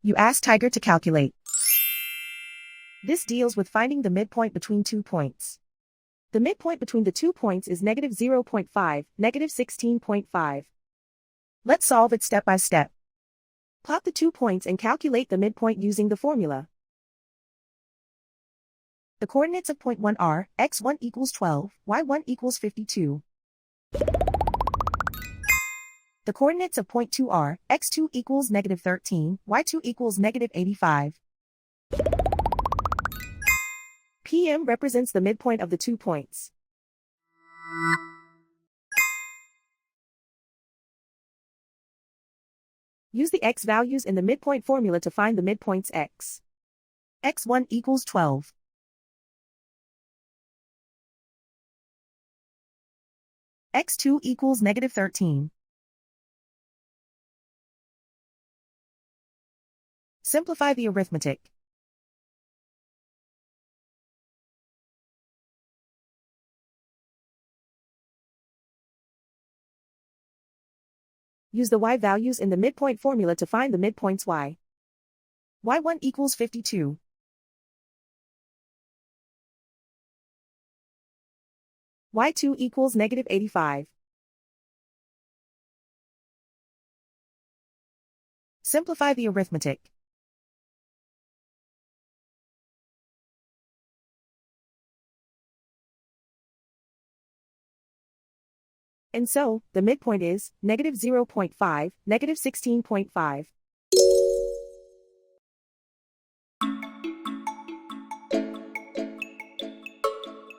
You ask Tiger to calculate. This deals with finding the midpoint between 2 points. The midpoint between the 2 points is negative 0.5, negative 16.5. Let's solve it step by step. Plot the 2 points and calculate the midpoint using the formula. The coordinates of point 1 are x1 equals 12, y1 equals 52. The coordinates of point 2 are x2 equals negative 13, y2 equals negative 85. PM represents the midpoint of the 2 points. Use the x values in the midpoint formula to find the midpoints x. x1 equals 12. x2 equals negative 13. Simplify the arithmetic. Use the y values in the midpoint formula to find the midpoints y. y1 equals 52. y2 equals negative 85. Simplify the arithmetic. And so, the midpoint is negative 0.5, negative 16.5.